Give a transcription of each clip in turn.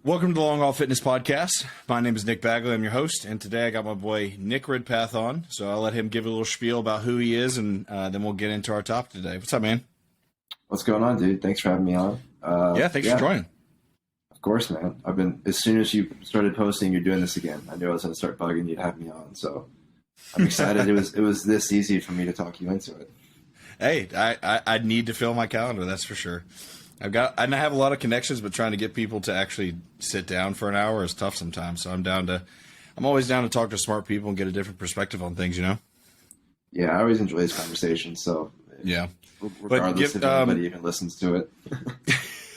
Welcome to the Long Haul Fitness Podcast. My name is Nick Bagley. I'm your host, and today I got my boy Nick Ridpath on. So I'll let him give a little spiel about who he is, and then we'll get into our topic today. What's up, man? What's going on, dude? Thanks for having me on. Thanks for joining. Of course, man. As soon as you started posting, you're doing this again. I knew I was going to start bugging you to have me on. So I'm excited. it was this easy for me to talk you into it. Hey, I need to fill my calendar. That's for sure. I have a lot of connections, but trying to get people to actually sit down for an hour is tough sometimes. So I'm always down to talk to smart people and get a different perspective on things, you know? Yeah, I always enjoy this conversation. So yeah, regardless if anybody even listens to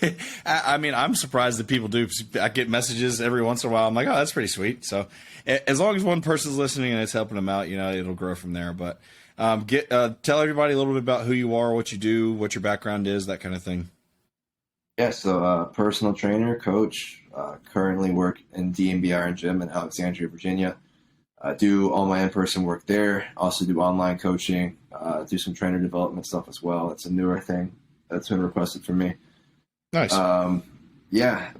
it. I mean, I'm surprised that people do. I get messages every once in a while. I'm like, oh, that's pretty sweet. So as long as one person's listening and it's helping them out, you know, it'll grow from there. But tell everybody a little bit about who you are, what you do, what your background is, that kind of thing. Yeah, so personal trainer, coach, currently work in DNB Iron Gym in Alexandria, Virginia. Do all my in-person work there. Also do online coaching, do some trainer development stuff as well. It's a newer thing that's been requested from me. Nice.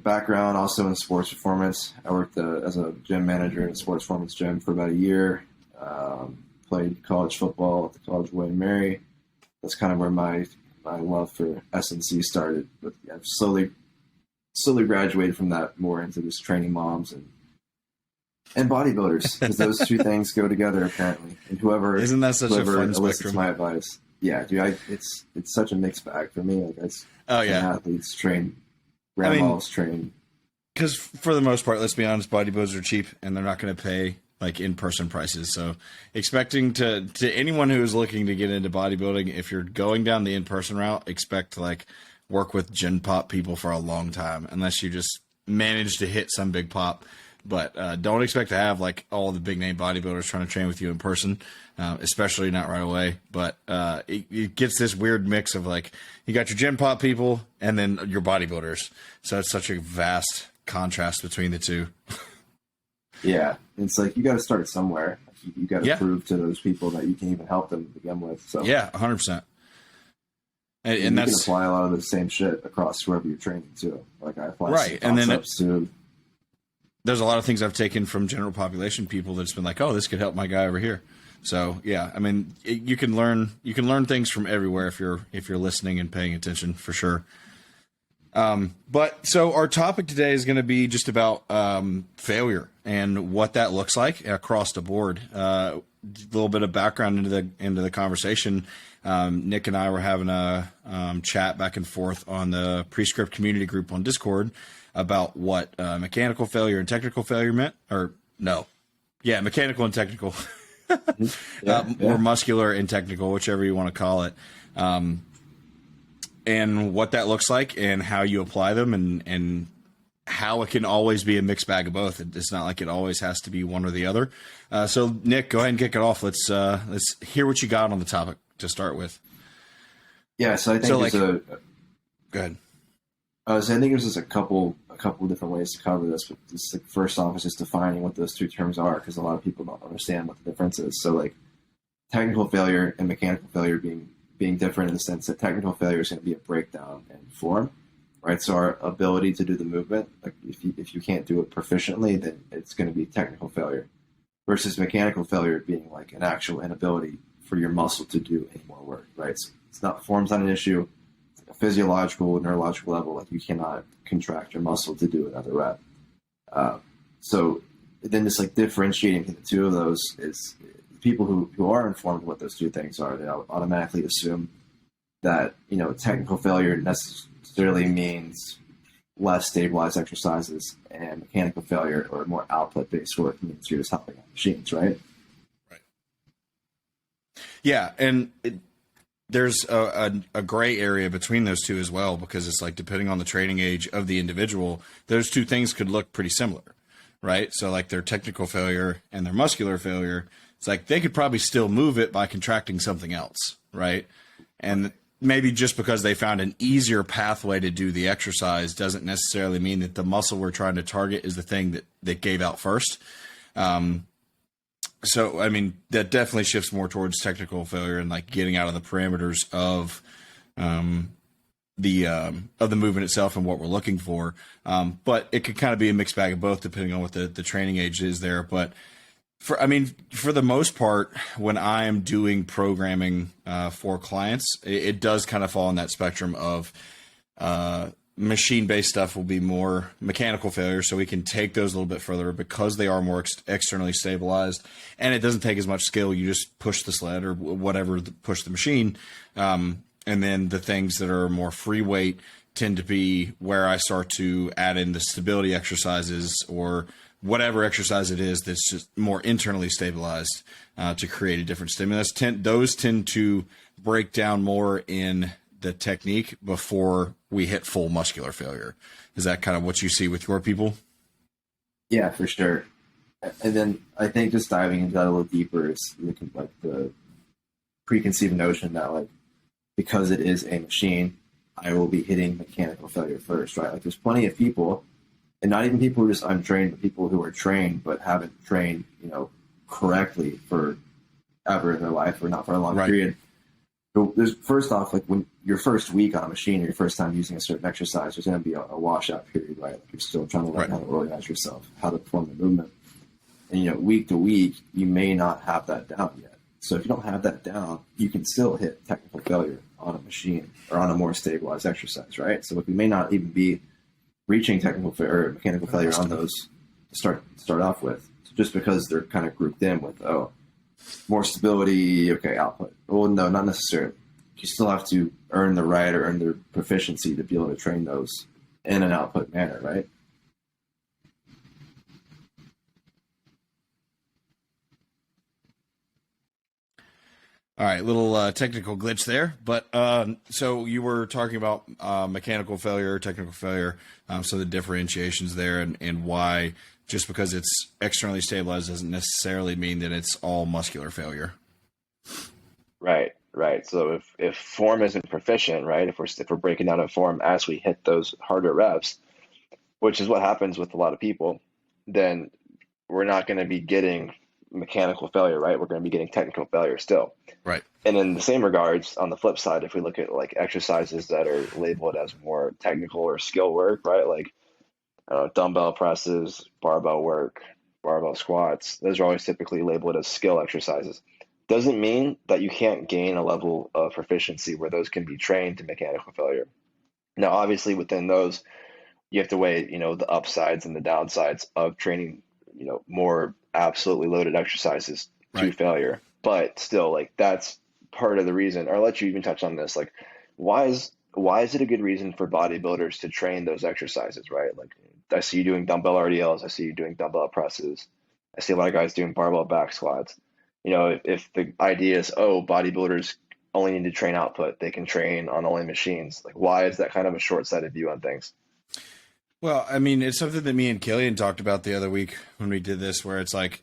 Background also in sports performance. I worked as a gym manager in a sports performance gym for about a year. Played college football at the College of William & Mary. That's kind of where my love for S&C started. But I've slowly graduated from that more into just training moms and bodybuilders, because those two things go together apparently. And whoever isn't that such a fun spectrum? My advice, yeah, dude, it's such a mixed bag for me. Like athletes train, grandmas train. Because for the most part, let's be honest, bodybuilders are cheap and they're not going to pay like in-person prices. So expecting to anyone who is looking to get into bodybuilding, if you're going down the in-person route, expect to like work with gen pop people for a long time, unless you just manage to hit some big pop. But don't expect to have like all the big name bodybuilders trying to train with you in person, especially not right away. But it gets this weird mix of like, you got your gen pop people and then your bodybuilders. So it's such a vast contrast between the two. Yeah, it's like you got to start somewhere. You got to prove to those people that you can even help them to begin with. So yeah, 100%. And you can apply a lot of the same shit across whoever you're training to. Like I apply and then to. There's a lot of things I've taken from general population people that's been like, oh, this could help my guy over here. So yeah, I mean, you can learn things from everywhere if you're listening and paying attention, for sure. But so our topic today is going to be just about failure and what that looks like across the board. A little bit of background into the conversation. Nick and I were having a chat back and forth on the Prescript community group on Discord about what mechanical failure and technical failure meant, mechanical and technical, or muscular and technical, whichever you want to call it. And what that looks like and how you apply them and how it can always be a mixed bag of both. It's not like it always has to be one or the other. So Nick, go ahead and kick it off. Let's hear what you got on the topic to start with. Yeah. So I think go ahead. I think there's just a couple different ways to cover this, but just like first off is just defining what those two terms are, because a lot of people don't understand what the difference is. So like technical failure and mechanical failure being different in the sense that technical failure is going to be a breakdown in form, right? So our ability to do the movement, like if you can't do it proficiently, then it's going to be technical failure, versus mechanical failure being like an actual inability for your muscle to do any more work, right? So it's not, form's not an issue. It's like a physiological, neurological level. Like you cannot contract your muscle to do another rep. So then just like differentiating the two of those is, people who are informed of what those two things are, they automatically assume that, technical failure necessarily means less stabilized exercises, and mechanical failure or more output-based work means you're just helping out machines, right? Right. Yeah, and there's a gray area between those two as well, because it's like depending on the training age of the individual, those two things could look pretty similar, right? So like their technical failure and their muscular failure, it's like they could probably still move it by contracting something else, right? And maybe just because they found an easier pathway to do the exercise doesn't necessarily mean that the muscle we're trying to target is the thing that gave out first. So, I mean, that definitely shifts more towards technical failure and like getting out of the parameters of the movement itself and what we're looking for. But it could kind of be a mixed bag of both depending on what the training age is there. But for the most part, when I'm doing programming for clients, it does kind of fall in that spectrum of machine-based stuff will be more mechanical failure, so we can take those a little bit further because they are more externally stabilized, and it doesn't take as much skill. You just push the sled or whatever, push the machine, and then the things that are more free weight tend to be where I start to add in the stability exercises or whatever exercise it is that's just more internally stabilized to create a different stimulus. Those tend to break down more in the technique before we hit full muscular failure. Is that kind of what you see with your people? Yeah, for sure. And then I think just diving into that a little deeper is like the preconceived notion that like because it is a machine, I will be hitting mechanical failure first, right? Like there's plenty of people, and not even people who are just untrained, but people who are trained but haven't trained, correctly for ever in their life or not for a long period. So there's first off, like when your first week on a machine or your first time using a certain exercise, there's going to be a washout period, right? Like you're still trying to learn how to organize yourself, how to perform the movement. And, week to week, you may not have that down yet. So if you don't have that down, you can still hit technical failure on a machine or on a more stabilized exercise, right? So we may not even be reaching technical failure or mechanical failure on those to start off with. So just because they're kind of grouped in with, more stability, okay, output. Well, no, not necessarily. You still have to earn the right or earn the proficiency to be able to train those in an output manner, right? All right, little technical glitch there. But so you were talking about mechanical failure, technical failure, so the differentiations there and why just because it's externally stabilized doesn't necessarily mean that it's all muscular failure. Right. So if form isn't proficient, right? If we're breaking down a form as we hit those harder reps, which is what happens with a lot of people, then we're not going to be getting mechanical failure, right? We're going to be getting technical failure still. Right. And in the same regards, on the flip side, if we look at like exercises that are labeled as more technical or skill work, right? Like dumbbell presses, barbell work, barbell squats, those are always typically labeled as skill exercises. Doesn't mean that you can't gain a level of proficiency where those can be trained to mechanical failure. Now, obviously within those, you have to weigh, the upsides and the downsides of training, more absolutely loaded exercises to failure. But still, like that's part of the reason, or I'll let you even touch on this, like why is it a good reason for bodybuilders to train those exercises, right? Like I see you doing dumbbell RDLs, I see you doing dumbbell presses, I see a lot of guys doing barbell back squats. If the idea is, bodybuilders only need to train output, they can train on only machines. Like, why is that kind of a short-sighted view on things? Well, I mean, it's something that me and Killian talked about the other week when we did this, where it's like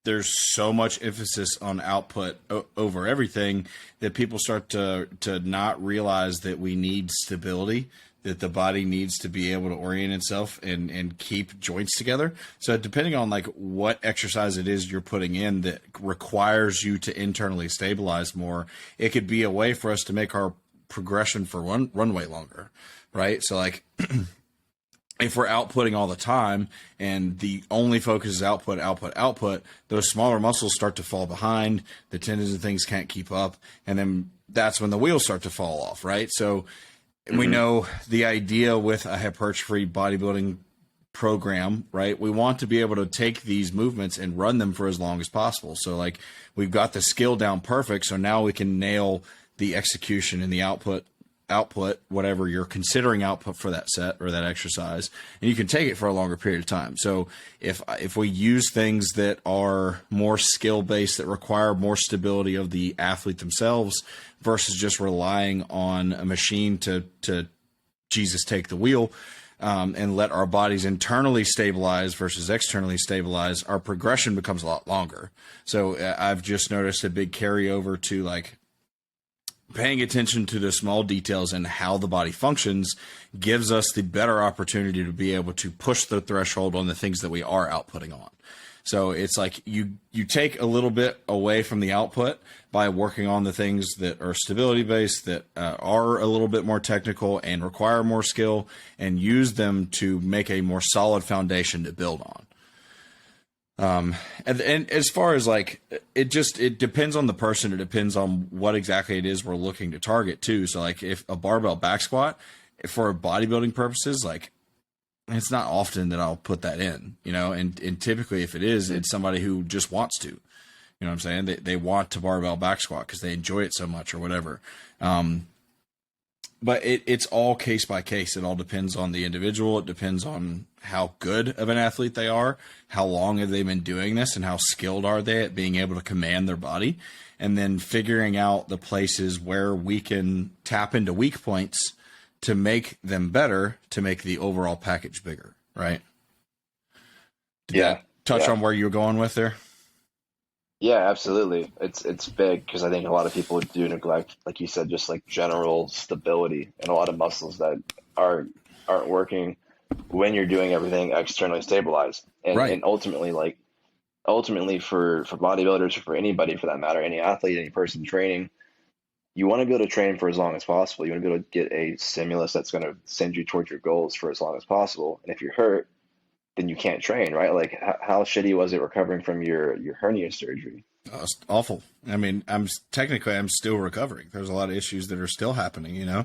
there's so much emphasis on output over everything that people start to not realize that we need stability, that the body needs to be able to orient itself and keep joints together. So depending on like what exercise it is you're putting in that requires you to internally stabilize more, it could be a way for us to make our progression for runway longer, right? So like if we're outputting all the time and the only focus is output, those smaller muscles start to fall behind, the tendons and things can't keep up, and then that's when the wheels start to fall off, right? So we know the idea with a hypertrophy bodybuilding program, right? We want to be able to take these movements and run them for as long as possible. So like we've got the skill down perfect. So now we can nail the execution and the output, whatever you're considering output for that set or that exercise, and you can take it for a longer period of time. So if we use things that are more skill based, that require more stability of the athlete themselves versus just relying on a machine to Jesus take the wheel, and let our bodies internally stabilize versus externally stabilize, our progression becomes a lot longer. So I've just noticed a big carryover to like paying attention to the small details and how the body functions gives us the better opportunity to be able to push the threshold on the things that we are outputting on. So it's like you take a little bit away from the output by working on the things that are stability based, that are a little bit more technical and require more skill, and use them to make a more solid foundation to build on. And as far as like, it depends on the person. It depends on what exactly it is we're looking to target too. So like if a barbell back squat for bodybuilding purposes, like it's not often that I'll put that in, you know, and typically if it is, it's somebody who just wants to, you know what I'm saying? They want to barbell back squat because they enjoy it so much or whatever. But it's all case by case. It all depends on the individual. It depends on how good of an athlete they are, how long have they been doing this, and how skilled are they at being able to command their body, and then figuring out the places where we can tap into weak points to make them better, to make the overall package bigger, right? Did that touch on where you're going with there? Yeah, absolutely. It's big because I think a lot of people do neglect, like you said, just like general stability and a lot of muscles that aren't working when you're doing everything externally stabilized. And, Right. and ultimately for bodybuilders or for anybody for that matter, any athlete, any person training, you want to be able to train for as long as possible. You want to be able to get a stimulus that's going to send you towards your goals for as long as possible. And if you're hurt, then you can't train, right? Like how shitty was it recovering from your hernia surgery? Oh, it's awful. I mean, I'm still recovering. There's a lot of issues that are still happening, you know,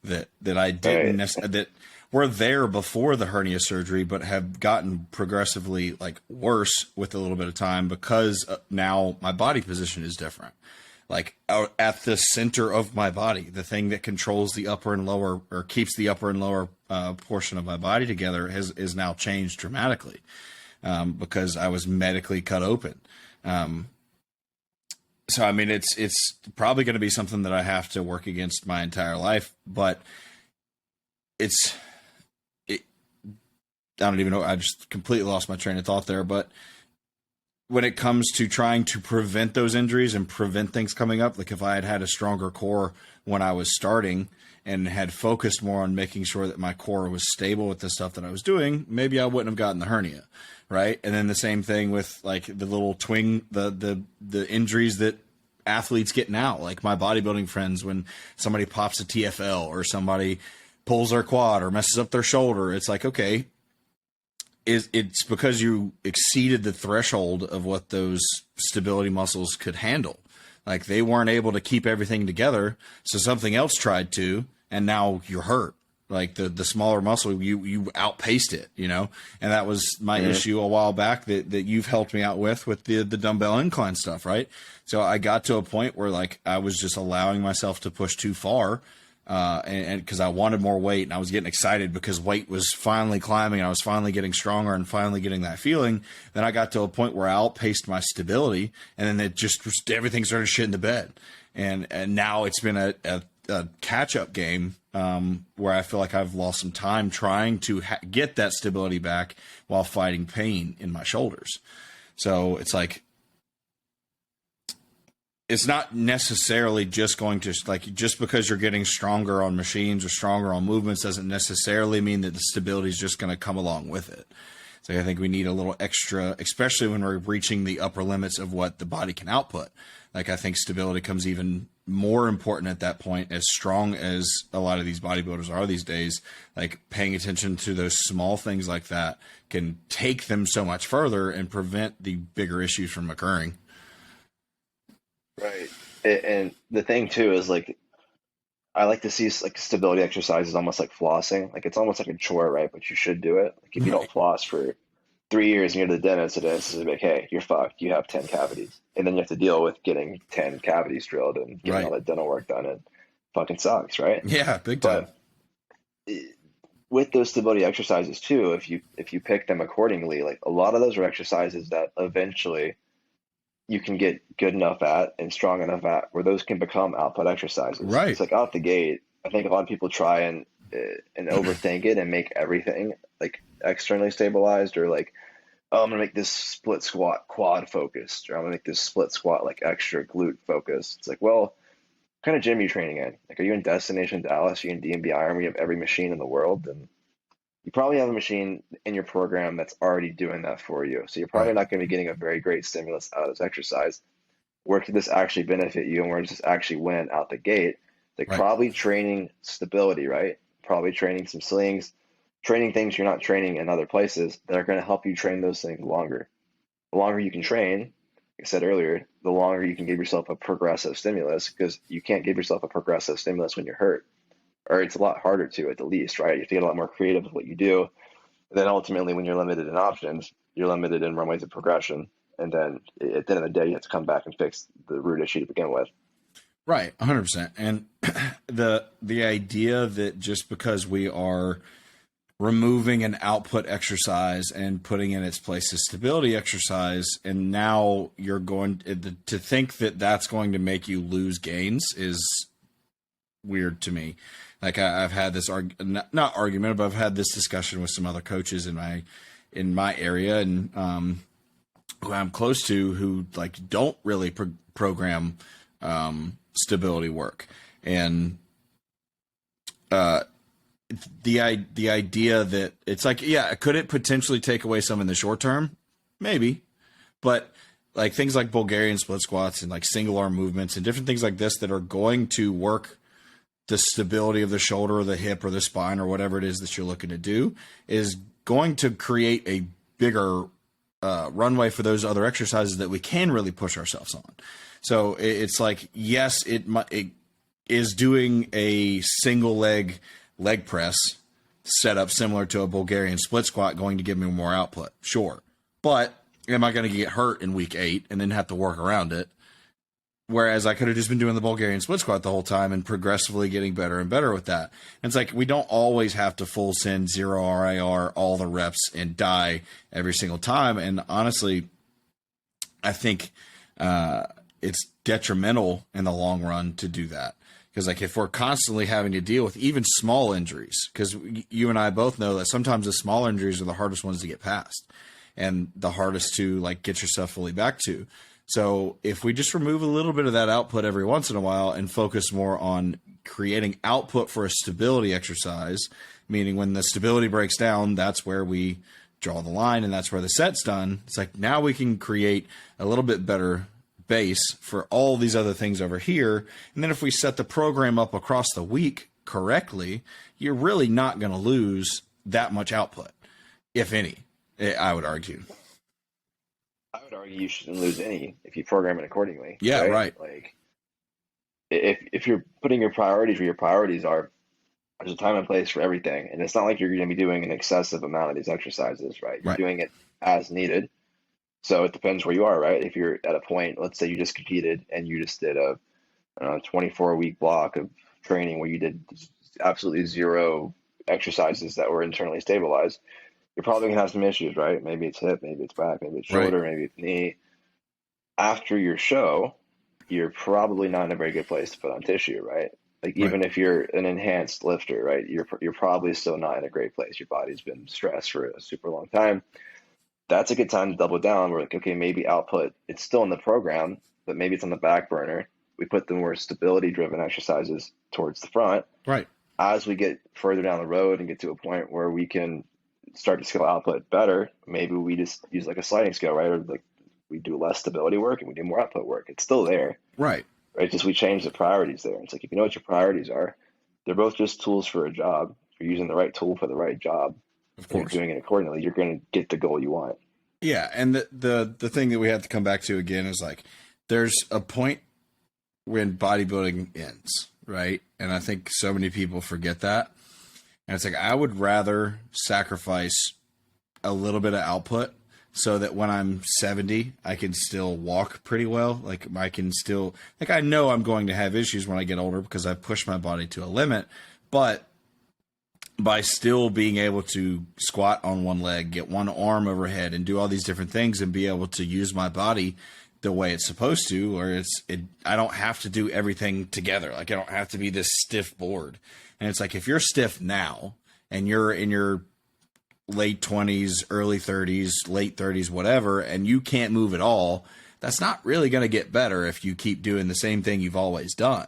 that I didn't that were there before the hernia surgery, but have gotten progressively like worse with a little bit of time because now my body position is different. Like at the center of my body, the thing that controls the upper and lower, or keeps the upper and lower portion of my body together is now changed dramatically because I was medically cut open. So, I mean, it's probably going to be something that I have to work against my entire life, but I don't even know. I just completely lost my train of thought there, but when it comes to trying to prevent those injuries and prevent things coming up, like if I had had a stronger core when I was starting and had focused more on making sure that my core was stable with the stuff that I was doing, maybe I wouldn't have gotten the hernia, right? And then the same thing with like the little the injuries that athletes get now, like my bodybuilding friends, when somebody pops a TFL or somebody pulls their quad or messes up their shoulder, it's like, okay, it's because you exceeded the threshold of what those stability muscles could handle. Like they weren't able to keep everything together, so something else tried to, and now you're hurt. Like the smaller muscle, you outpaced it, you know? And that was my issue a while back that you've helped me out with the dumbbell incline stuff, right? So I got to a point where like I was just allowing myself to push too far, and because I wanted more weight, and I was getting excited because weight was finally climbing and I was finally getting stronger and finally getting that feeling. Then I got to a point where I outpaced my stability, and then it just everything started shitting the bed. And now it's been a catch up game where I feel like I've lost some time trying to get that stability back while fighting pain in my shoulders. So it's like, it's not necessarily just going to, like, just because you're getting stronger on machines or stronger on movements doesn't necessarily mean that the stability is just going to come along with it. So I think we need a little extra, especially when we're reaching the upper limits of what the body can output. Like I think stability comes even more important at that point, as strong as a lot of these bodybuilders are these days. Like paying attention to those small things like that can take them so much further and prevent the bigger issues from occurring. Right. And the thing too is like, I like to see like stability exercises almost like flossing. Like it's almost like a chore, right? But you should do it. Like if you don't floss for 3 years and you're to the dentist, the dentist is like, hey, you're fucked. You have 10 cavities. And then you have to deal with getting 10 cavities drilled and getting all that dental work done. It fucking sucks, right? Yeah, big time. But with those stability exercises too, if you pick them accordingly, like a lot of those are exercises that eventually you can get good enough at and strong enough at where those can become output exercises. Right. It's like out the gate, I think a lot of people try and overthink it and make everything like externally stabilized, or like, oh, I'm gonna make this split squat quad focused, or I'm gonna make this split squat like extra glute focused. It's like, well, kind of gym are you training in? Like, are you in Destination Dallas? Are you in DMB Iron where you have every machine in the world? And you probably have a machine in your program that's already doing that for you. So you're probably Right. not going to be getting a very great stimulus out of this exercise. Where could this actually benefit you and where does this actually win out the gate? Like Right. probably training stability, right? Probably training some slings, training things you're not training in other places that are going to help you train those things longer. The longer you can train, like I said earlier, the longer you can give yourself a progressive stimulus because you can't give yourself a progressive stimulus when you're hurt, or it's a lot harder to at the least, right? You have to get a lot more creative with what you do. And then ultimately, when you're limited in options, you're limited in runways of progression. And then at the end of the day, you have to come back and fix the root issue to begin with. Right, 100%. And the idea that just because we are removing an output exercise and putting in its place a stability exercise, and now you're going to think that that's going to make you lose gains is weird to me. Like I've had this not argument, but I've had this discussion with some other coaches in my area and who I'm close to, who like don't really program stability work, and the idea that it's like, yeah, could it potentially take away some in the short term? Maybe, but like things like Bulgarian split squats and like single arm movements and different things like this that are going to work the stability of the shoulder or the hip or the spine or whatever it is that you're looking to do is going to create a bigger runway for those other exercises that we can really push ourselves on. So it's like, yes, it is doing a single leg press setup similar to a Bulgarian split squat going to give me more output. Sure. But am I going to get hurt in week 8 and then have to work around it? Whereas I could have just been doing the Bulgarian split squat the whole time and progressively getting better and better with that. And it's like, we don't always have to full send 0 RIR, all the reps and die every single time. And honestly, I think it's detrimental in the long run to do that. Because like if we're constantly having to deal with even small injuries, because you and I both know that sometimes the small injuries are the hardest ones to get past and the hardest to like get yourself fully back to. So if we just remove a little bit of that output every once in a while and focus more on creating output for a stability exercise, meaning when the stability breaks down, that's where we draw the line and that's where the set's done. It's like now we can create a little bit better base for all these other things over here. And then if we set the program up across the week correctly, you're really not going to lose that much output, if any, I would argue. I would argue you shouldn't lose any if you program it accordingly. Yeah, right. Like if you're putting your priorities where your priorities are, there's a time and place for everything. And it's not like you're going to be doing an excessive amount of these exercises, right? You're doing it as needed. So it depends where you are, right? If you're at a point, let's say you just competed and you just did a 24-week block of training where you did absolutely 0 exercises that were internally stabilized, you're probably gonna have some issues, right? Maybe it's hip, maybe it's back, maybe it's shoulder, maybe it's knee. After your show, you're probably not in a very good place to put on tissue, right? Like even if you're an enhanced lifter, right? You're probably still not in a great place. Your body's been stressed for a super long time. That's a good time to double down. We're like, okay, maybe output, it's still in the program, but maybe it's on the back burner. We put the more stability driven exercises towards the front. Right. As we get further down the road and get to a point where we can start to scale output better, maybe we just use like a sliding scale, right? Or like we do less stability work and we do more output work. It's still there. Right. Just we change the priorities there. It's like, if you know what your priorities are, they're both just tools for a job. If you're using the right tool for the right job, of course, you're doing it accordingly, you're going to get the goal you want. Yeah. And the thing that we have to come back to again is like, there's a point when bodybuilding ends, right? And I think so many people forget that. And it's like, I would rather sacrifice a little bit of output so that when I'm 70, I can still walk pretty well. Like I can still, like, I know I'm going to have issues when I get older because I've pushed my body to a limit, but by still being able to squat on one leg, get one arm overhead and do all these different things and be able to use my body the way it's supposed to, or I don't have to do everything together. Like I don't have to be this stiff board. And it's like, if you're stiff now and you're in your late 20s, early 30s, late 30s, whatever, and you can't move at all, that's not really going to get better if you keep doing the same thing you've always done.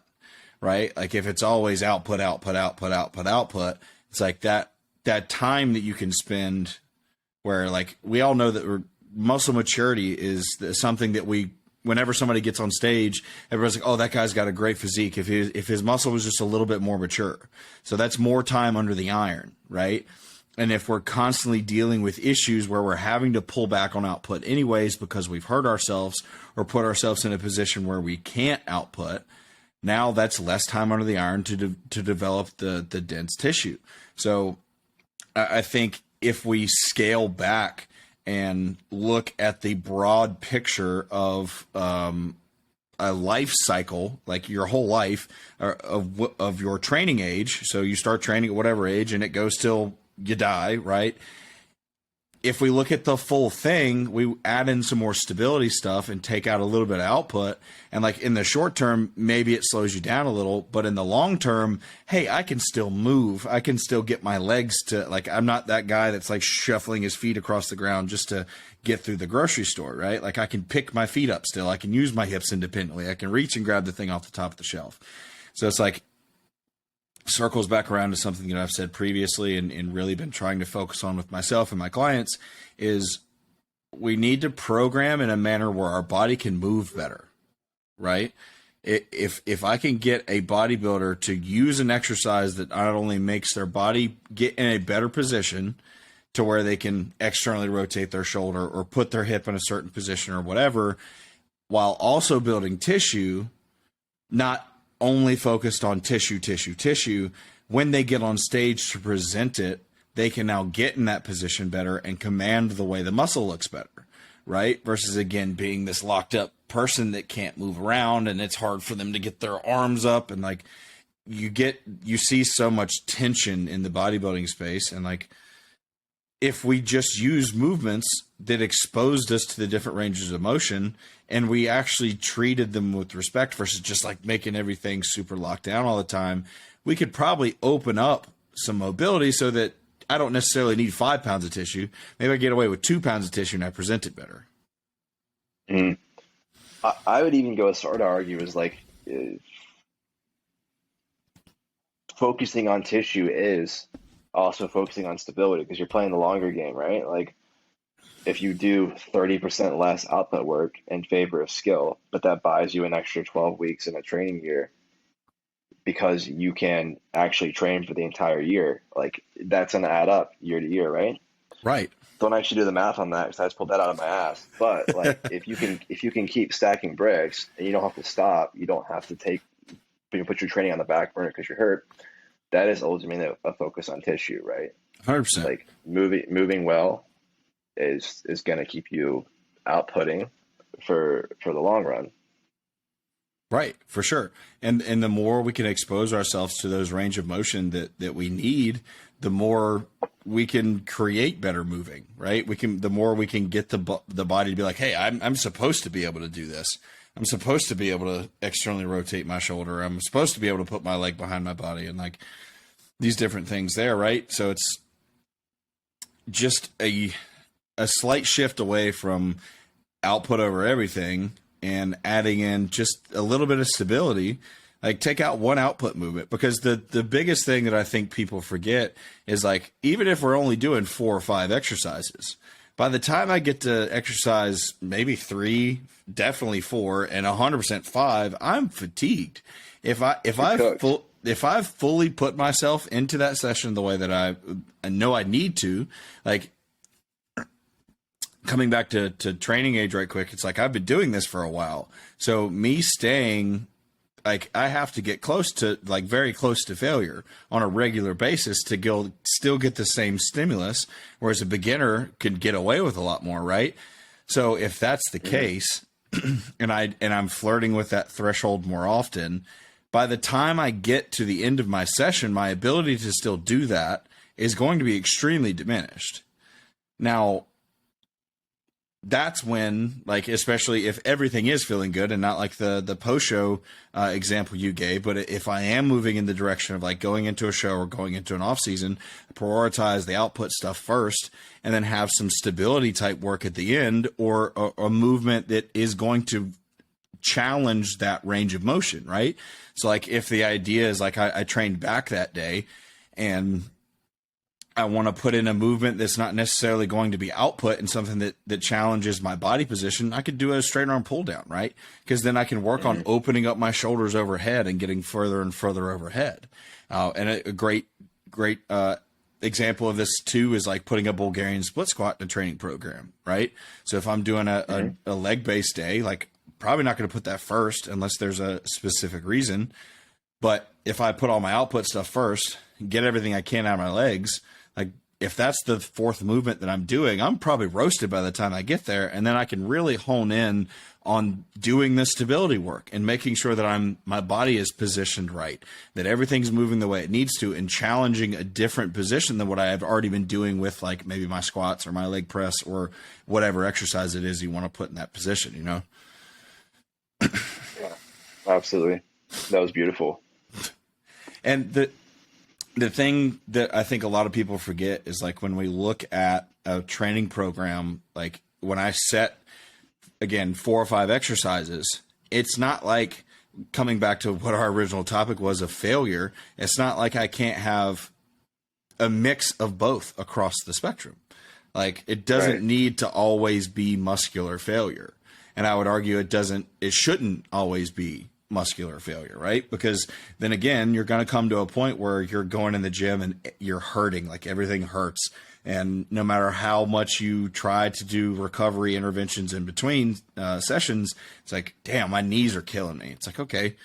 right? Like if it's always output, it's like that time that you can spend where, like, we all know that muscle maturity is something that whenever somebody gets on stage, everybody's like, oh, that guy's got a great physique if his muscle was just a little bit more mature. So that's more time under the iron, right? And if we're constantly dealing with issues where we're having to pull back on output anyways because we've hurt ourselves or put ourselves in a position where we can't output, now that's less time under the iron to develop the dense tissue. So I think if we scale back and look at the broad picture of a life cycle, like your whole life of your training age. So you start training at whatever age and it goes till you die, right? If we look at the full thing, we add in some more stability stuff and take out a little bit of output. And like in the short term, maybe it slows you down a little, but in the long term, hey, I can still move. I can still get my legs to, like, I'm not that guy that's like shuffling his feet across the ground just to get through the grocery store, right? Like I can pick my feet up still. I can use my hips independently. I can reach and grab the thing off the top of the shelf. So it's like, circles back around to something that I've said previously and really been trying to focus on with myself and my clients is we need to program in a manner where our body can move better, right? If I can get a bodybuilder to use an exercise that not only makes their body get in a better position to where they can externally rotate their shoulder or put their hip in a certain position or whatever, while also building tissue, not only focused on tissue, when they get on stage to present it, they can now get in that position better and command the way the muscle looks better, right? Versus, again, being this locked up person that can't move around and it's hard for them to get their arms up. And like you see so much tension in the bodybuilding space. And like, if we just use movements that exposed us to the different ranges of motion and we actually treated them with respect versus just like making everything super locked down all the time, we could probably open up some mobility so that I don't necessarily need 5 pounds of tissue. Maybe I get away with 2 pounds of tissue and I present it better. Mm. I would even go as far to argue is like focusing on tissue is also focusing on stability because you're playing the longer game, right? Like if you do 30% less output work in favor of skill, but that buys you an extra 12 weeks in a training year because you can actually train for the entire year, like that's going to add up year to year, right? Right. Don't actually do the math on that because I just pulled that out of my ass. But like if you can keep stacking bricks and you don't have to stop, you don't have to put your training on the back burner because you're hurt. That is ultimately a focus on tissue, right? 100%. Like moving well is going to keep you outputting for the long run. Right, for sure. And the more we can expose ourselves to those range of motion that we need, the more we can create better moving, right? The more we can get the body to be like, hey, I'm supposed to be able to do this. I'm supposed to be able to externally rotate my shoulder. I'm supposed to be able to put my leg behind my body and like these different things there, right? So it's just a slight shift away from output over everything and adding in just a little bit of stability. Like take out one output movement because the biggest thing that I think people forget is like, even if we're only doing 4 or 5 exercises, by the time I get to exercise maybe 3, definitely 4, and 100% 5, I'm fatigued. If I've fully put myself into that session the way that I know I need to, like coming back to training age right quick, it's like I've been doing this for a while. So me staying, like I have to get close to, like very close to failure on a regular basis to still get the same stimulus, whereas a beginner could get away with a lot more, right? So if that's the case, and I'm flirting with that threshold more often, by the time I get to the end of my session, my ability to still do that is going to be extremely diminished. Now, that's when, like, especially if everything is feeling good and not like the post-show example you gave, but if I am moving in the direction of like going into a show or going into an off-season, prioritize the output stuff first and then have some stability type work at the end or a movement that is going to challenge that range of motion, right? So like if the idea is like I trained back that day and I want to put in a movement that's not necessarily going to be output and something that challenges my body position, I could do a straight arm pull down, right? Because then I can work on opening up my shoulders overhead and getting further and further overhead. And a great example of this too is like putting a Bulgarian split squat in a training program, right? So if I'm doing a leg based day, like probably not going to put that first unless there's a specific reason. But if I put all my output stuff first, get everything I can out of my legs, like if that's the fourth movement that I'm doing, I'm probably roasted by the time I get there. And then I can really hone in on doing the stability work and making sure that my body is positioned right, that everything's moving the way it needs to, and challenging a different position than what I have already been doing with like maybe my squats or my leg press or whatever exercise it is you want to put in that position, you know? Yeah, absolutely. That was beautiful. And the thing that I think a lot of people forget is like when we look at a training program, like when I set, again, 4 or 5 exercises, it's not like, coming back to what our original topic was of failure, it's not like I can't have a mix of both across the spectrum. Like it doesn't need to always be muscular failure. And I would argue it shouldn't always be muscular failure, right? Because then again, you're going to come to a point where you're going in the gym and you're hurting, like everything hurts. And no matter how much you try to do recovery interventions in between sessions, it's like, damn, my knees are killing me. It's like, okay,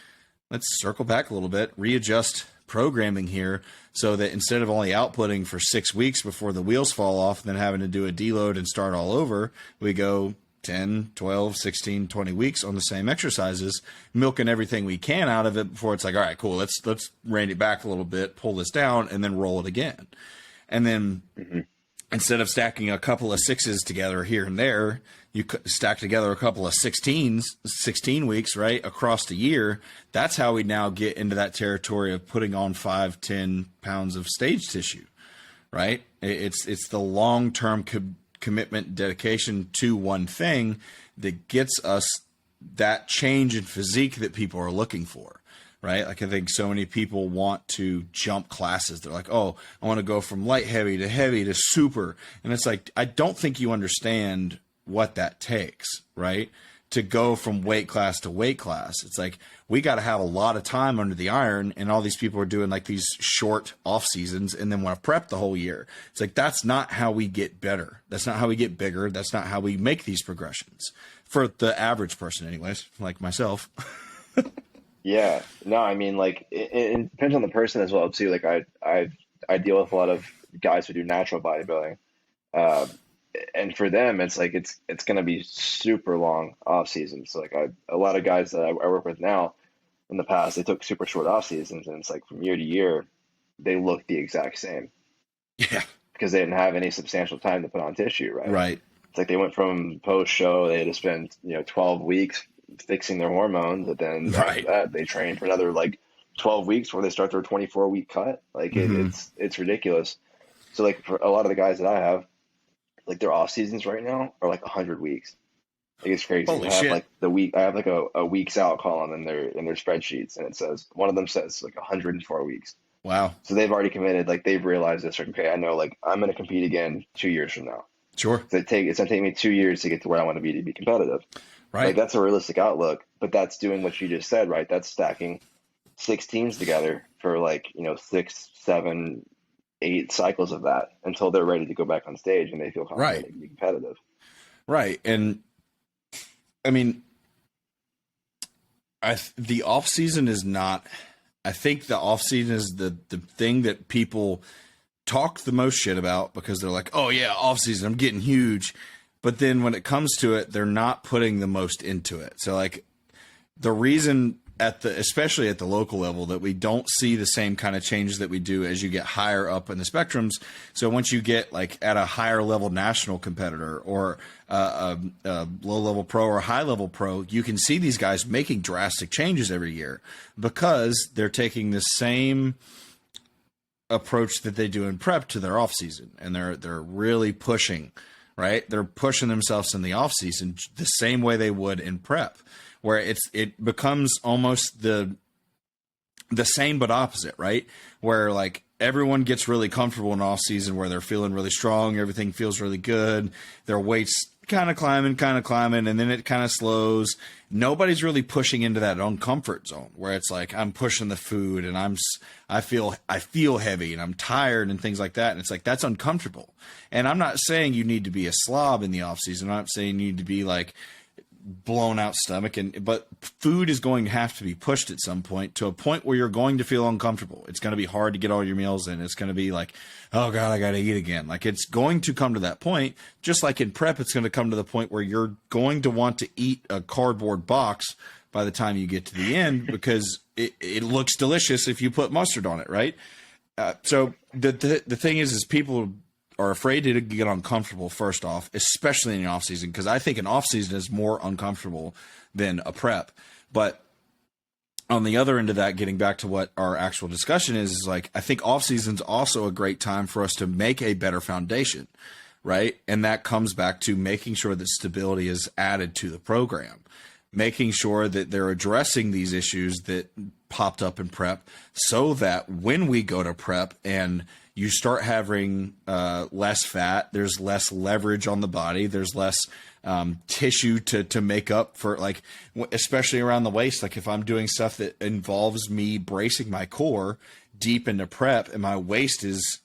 let's circle back a little bit, readjust programming here so that instead of only outputting for 6 weeks before the wheels fall off, and then having to do a deload and start all over, we go 10, 12, 16, 20 weeks on the same exercises, milking everything we can out of it before it's like, all right, cool, let's rein it back a little bit, pull this down, and then roll it again. And then instead of stacking a couple of 6s together here and there, you stack together a couple of 16 weeks, right, across the year. That's how we now get into that territory of putting on 5, 10 pounds of stage tissue, right? It's the long-term commitment, dedication to one thing that gets us that change in physique that people are looking for, right? Like I think so many people want to jump classes. They're like, oh, I want to go from light heavy to super. And it's like, I don't think you understand what that takes, right? To go from weight class to weight class. It's like, we got to have a lot of time under the iron, and all these people are doing like these short off seasons and then want to prep the whole year. It's like, that's not how we get better. That's not how we get bigger. That's not how we make these progressions for the average person anyways, like myself. Yeah, no, I mean, like it depends on the person as well too. Like I deal with a lot of guys who do natural bodybuilding, and for them, it's like it's going to be super long off seasons. So like a lot of guys that I work with now, in the past, they took super short off seasons, and it's like from year to year, they look the exact same. Yeah, because they didn't have any substantial time to put on tissue, right? right. It's like they went from post show, they had to spend 12 weeks fixing their hormones, but then after that they train for another like 12 weeks where they start their 24-week cut. Like it's ridiculous. So like for a lot of the guys that I have, like their off seasons right now are like 100 weeks. Like it's crazy. Holy shit. Like I have like a weeks out column in their spreadsheets, and it says, one of them says like 104 weeks. Wow. So they've already committed, like they've realized this, like, okay, I know like I'm going to compete again 2 years from now. Sure. So it's going to take me 2 years to get to where I want to be competitive. Right. Like that's a realistic outlook, but that's doing what you just said, right? That's stacking 6 teams together for like, 6, 7, 8 cycles of that until they're ready to go back on stage and they feel confident to be competitive. Right. And I mean, the off season is not, I think the off season is the thing that people talk the most shit about, because they're like, oh yeah, off season, I'm getting huge. But then when it comes to it, they're not putting the most into it. So like the reason especially at the local level, that we don't see the same kind of changes that we do as you get higher up in the spectrums. So once you get like at a higher level national competitor or a low level pro or high level pro, you can see these guys making drastic changes every year because they're taking the same approach that they do in prep to their off season, and they're really pushing right? They're pushing themselves in the off season the same way they would in prep, where it becomes almost the same but opposite, right? Where like everyone gets really comfortable in off season, where they're feeling really strong, everything feels really good, their weight's kind of climbing, and then it kind of slows. Nobody's really pushing into that uncomfort zone where it's like I'm pushing the food and I feel heavy and I'm tired and things like that. And it's like that's uncomfortable. And I'm not saying you need to be a slob in the off season. I'm not saying you need to be like blown out stomach, but food is going to have to be pushed at some point to a point where you're going to feel uncomfortable. It's going to be hard to get all your meals in. It's going to be like, oh God, I got to eat again. Like it's going to come to that point, just like in prep, it's going to come to the point where you're going to want to eat a cardboard box by the time you get to the end, because it looks delicious if you put mustard on it. Right. So the thing is people are afraid to get uncomfortable first off, especially in the off season, because I think an off season is more uncomfortable than a prep. But on the other end of that, getting back to what our actual discussion is like, I think off season's also a great time for us to make a better foundation, right? And that comes back to making sure that stability is added to the program, making sure that they're addressing these issues that popped up in prep, so that when we go to prep and you start having less fat, there's less leverage on the body, there's less tissue to make up for, like, especially around the waist. Like if I'm doing stuff that involves me bracing my core deep into prep and my waist is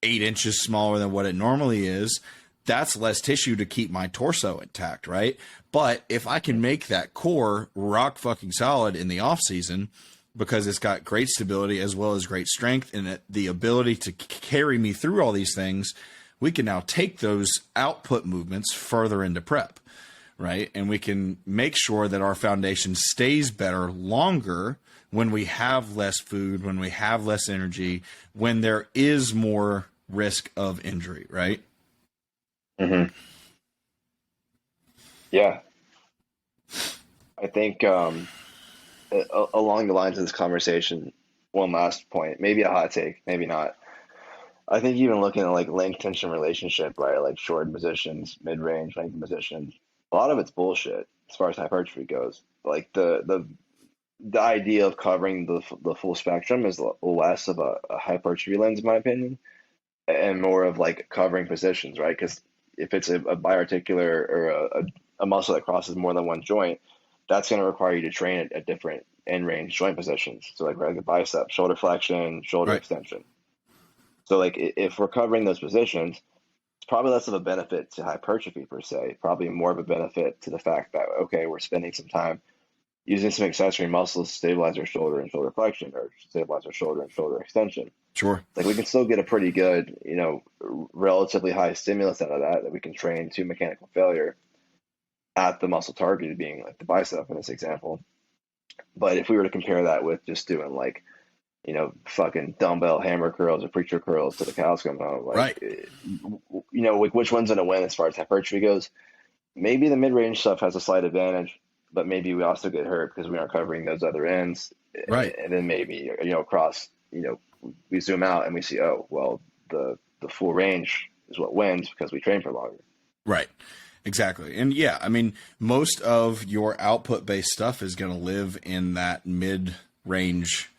8 inches smaller than what it normally is, that's less tissue to keep my torso intact, right? But if I can make that core rock fucking solid in the off season, because it's got great stability as well as great strength and the ability to carry me through all these things, we can now take those output movements further into prep, right? And we can make sure that our foundation stays better longer when we have less food, when we have less energy, when there is more risk of injury, right? Mm-hmm. Yeah. I think along the lines of this conversation, one last point, maybe a hot take, maybe not. I think even looking at like length tension relationship, right? Like short positions, mid range, length positions, a lot of it's bullshit as far as hypertrophy goes. Like the idea of covering the full spectrum is less of a hypertrophy lens, in my opinion, and more of like covering positions, right? Because if it's a biarticular or a muscle that crosses more than one joint, that's going to require you to train at different end range joint positions. So like a bicep, shoulder flexion, shoulder extension. So like if we're covering those positions, it's probably less of a benefit to hypertrophy per se, probably more of a benefit to the fact that, okay, we're spending some time using some accessory muscles to stabilize our shoulder and shoulder flexion, or stabilize our shoulder and shoulder extension. Sure. Like we can still get a pretty good, relatively high stimulus out of that we can train to mechanical failure at the muscle targeted, being like the bicep in this example. But if we were to compare that with just doing like, fucking dumbbell hammer curls or preacher curls to the cows come home, like, like which one's going to win as far as hypertrophy goes? Maybe the mid-range stuff has a slight advantage, but maybe we also get hurt because we aren't covering those other ends. Right. And then maybe, across, we zoom out and we see, oh, well, the full range is what wins because we train for longer. Right. Exactly. And yeah, I mean, most of your output based stuff is going to live in that mid range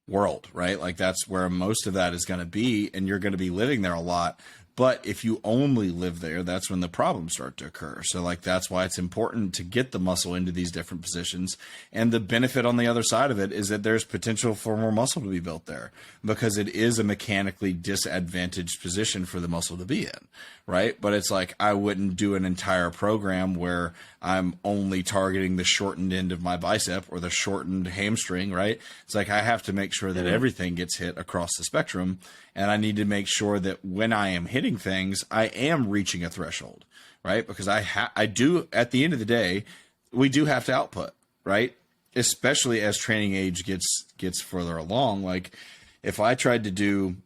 world, right? Like that's where most of that is going to be, and you're going to be living there a lot. But if you only live there, that's when the problems start to occur. So like, that's why it's important to get the muscle into these different positions. And the benefit on the other side of it is that there's potential for more muscle to be built there, because it is a mechanically disadvantaged position for the muscle to be in, right? But it's like, I wouldn't do an entire program where I'm only targeting the shortened end of my bicep or the shortened hamstring, right? It's like, I have to make sure that everything gets hit across the spectrum. And I need to make sure that when I am hitting things, I am reaching a threshold, right? Because I do, at the end of the day, we do have to output, right? Especially as training age gets further along. Like if I tried to do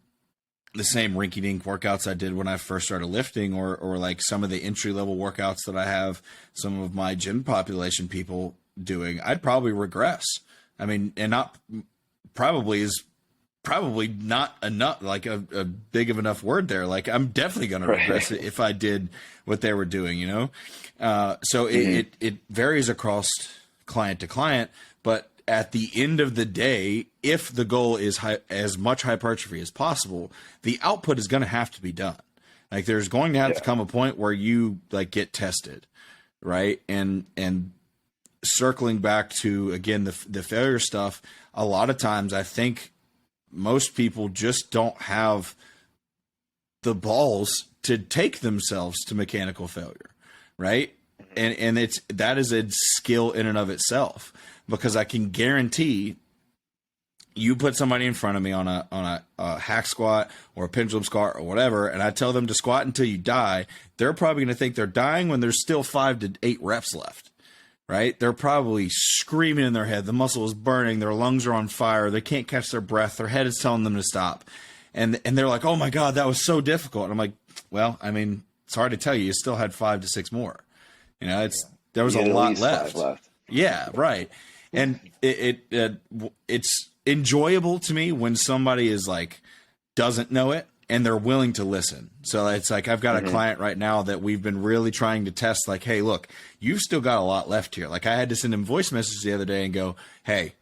the same rinky-dink workouts I did when I first started lifting, or like some of the entry-level workouts that I have some of my gym population people doing, I'd probably regress. I mean, and not probably is probably not enough, like a big of enough word there. Like I'm definitely going to regress it if I did what they were doing, you know? So it varies across client to client, but at the end of the day, if the goal is as much hypertrophy as possible, the output is going to have to be done. Like there's going to have to come a point where you like get tested, right? And circling back to, again, the failure stuff, a lot of times I think most people just don't have the balls to take themselves to mechanical failure, right? And that is a skill in and of itself, because I can guarantee you put somebody in front of me on a hack squat or a pendulum squat or whatever, and I tell them to squat until you die, they're probably going to think they're dying when there's still 5 to 8 reps left, right? They're probably screaming in their head. The muscle is burning. Their lungs are on fire. They can't catch their breath. Their head is telling them to stop. And they're like, oh my God, that was so difficult. And I'm like, well, I mean, it's hard to tell you. You still had 5 to 6 more. You know, there was a lot left. Yeah, right. And it's enjoyable to me when somebody is like, doesn't know it and they're willing to listen. So it's like, I've got a client right now that we've been really trying to test, like, hey, look, you've still got a lot left here. Like I had to send him voice messages the other day and go, hey,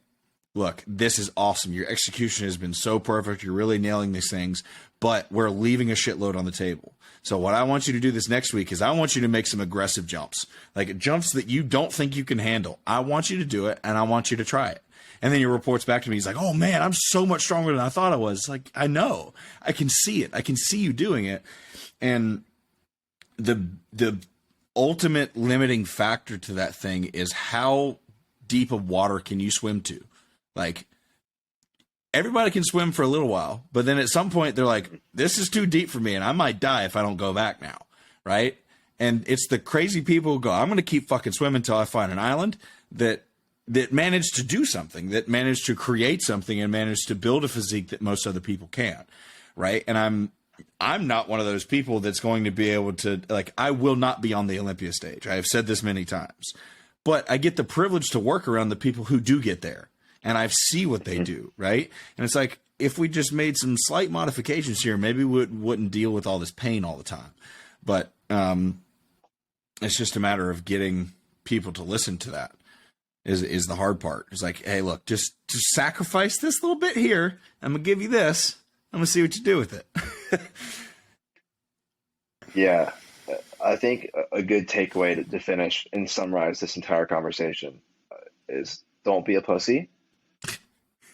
look, this is awesome. Your execution has been so perfect. You're really nailing these things, but we're leaving a shitload on the table. So what I want you to do this next week is I want you to make some aggressive jumps, like jumps that you don't think you can handle. I want you to do it, and I want you to try it. And then he reports back to me. He's like, oh man, I'm so much stronger than I thought I was. Like, I know, I can see it. I can see you doing it. And the ultimate limiting factor to that thing is how deep of water can you swim to? Like, everybody can swim for a little while, but then at some point they're like, this is too deep for me and I might die if I don't go back now. Right. And it's the crazy people who go, I'm going to keep fucking swimming until I find an island that managed to do something, that managed to create something and managed to build a physique that most other people can't. Right. And I'm not one of those people that's going to be able to, like, I will not be on the Olympia stage. I have said this many times, but I get the privilege to work around the people who do get there. And I see what they do, right? And it's like, if we just made some slight modifications here, maybe we wouldn't deal with all this pain all the time. But it's just a matter of getting people to listen to that is the hard part. It's like, hey, look, just sacrifice this little bit here. I'm going to give you this. I'm going to see what you do with it. Yeah. I think a good takeaway to finish and summarize this entire conversation is don't be a pussy.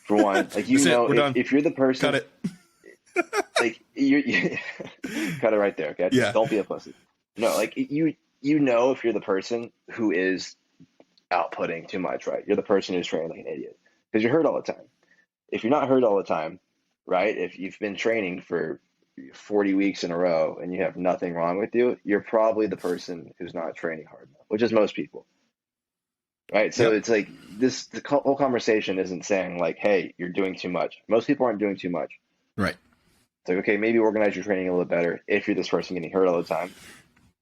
For one, like, you know, if you're the person, cut it. Like you cut it right there. Okay. Yeah. Don't be a pussy. No, like you know, if you're the person who is outputting too much, right? You're the person who's training like an idiot because you're hurt all the time. If you're not hurt all the time, right? If you've been training for 40 weeks in a row and you have nothing wrong with you, you're probably the person who's not training hard enough, which is most people. Right. So It's like the whole conversation isn't saying like, hey, you're doing too much. Most people aren't doing too much. Right. It's like, okay, maybe organize your training a little better if you're this person getting hurt all the time.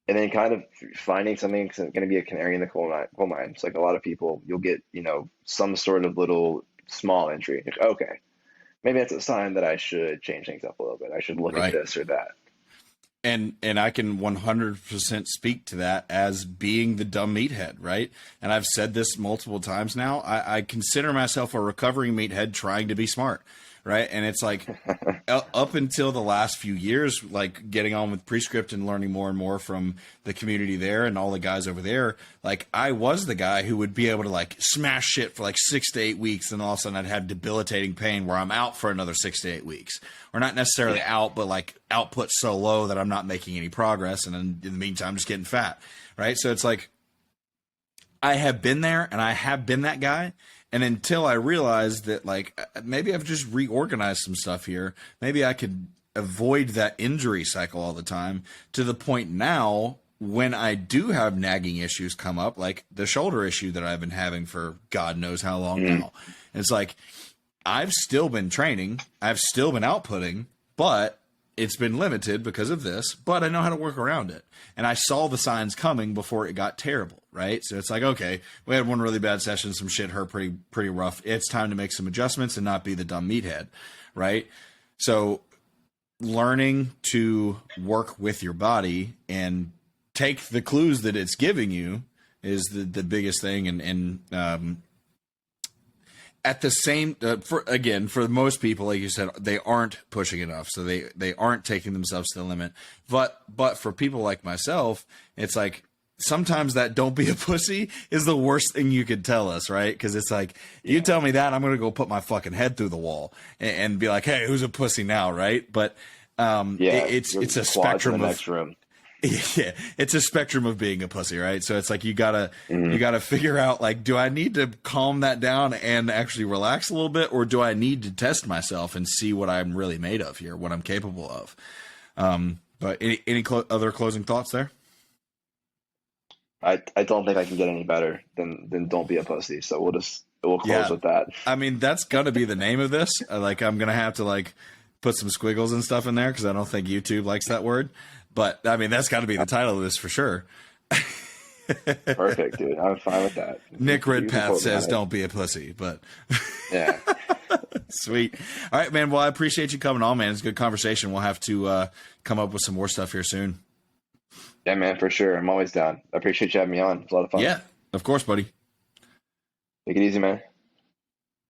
And then kind of finding something that's going to be a canary in the coal mine. It's like a lot of people, you'll get, you know, some sort of little small injury. Like, okay, maybe that's a sign that I should change things up a little bit. I should look at this or that. And I can 100% speak to that as being the dumb meathead, right? And I've said this multiple times now. I consider myself a recovering meathead trying to be smart, right? And it's like up until the last few years, like getting on with Prescript and learning more and more from the community there and all the guys over there, like I was the guy who would be able to like smash shit for like 6 to 8 weeks, and all of a sudden I'd have debilitating pain where I'm out for another 6 to 8 weeks. Or not necessarily out, but like output so low that I'm not making any progress, and in the meantime just getting fat, right? So it's like I have been there and I have been that guy. And until I realized that, like, maybe I've just reorganized some stuff here, maybe I could avoid that injury cycle all the time, to the point now when I do have nagging issues come up, like the shoulder issue that I've been having for God knows how long now. And it's like, I've still been training, I've still been outputting, but it's been limited because of this, but I know how to work around it. And I saw the signs coming before it got terrible, right? So it's like, okay, we had one really bad session, some shit hurt pretty rough. It's time to make some adjustments and not be the dumb meathead, right? So learning to work with your body and take the clues that it's giving you is the biggest thing. And at the same, for most people, like you said, they aren't pushing enough. So they aren't taking themselves to the limit. But for people like myself, it's like, sometimes that "don't be a pussy" is the worst thing you could tell us, right? Because it's like, you tell me that, I'm going to go put my fucking head through the wall and be like, hey, who's a pussy now, right? But it's a spectrum in the of next room. Yeah, it's a spectrum of being a pussy, right? So it's like you gotta figure out, like, do I need to calm that down and actually relax a little bit, or do I need to test myself and see what I'm really made of here, what I'm capable of? But any other closing thoughts there? I don't think I can get any better than "don't be a pussy." So we'll close with that. I mean, that's gonna be the name of this. Like, I'm gonna have to like put some squiggles and stuff in there because I don't think YouTube likes that word. But I mean, that's got to be the title of this for sure. Perfect, dude. I'm fine with that. Nick Ridpath says, "Don't be a pussy," but yeah. Sweet. All right, man. Well, I appreciate you coming on, man. It's a good conversation. We'll have to come up with some more stuff here soon. Yeah, man, for sure. I'm always down. I appreciate you having me on. It's a lot of fun. Yeah, of course, buddy. Take it easy, man.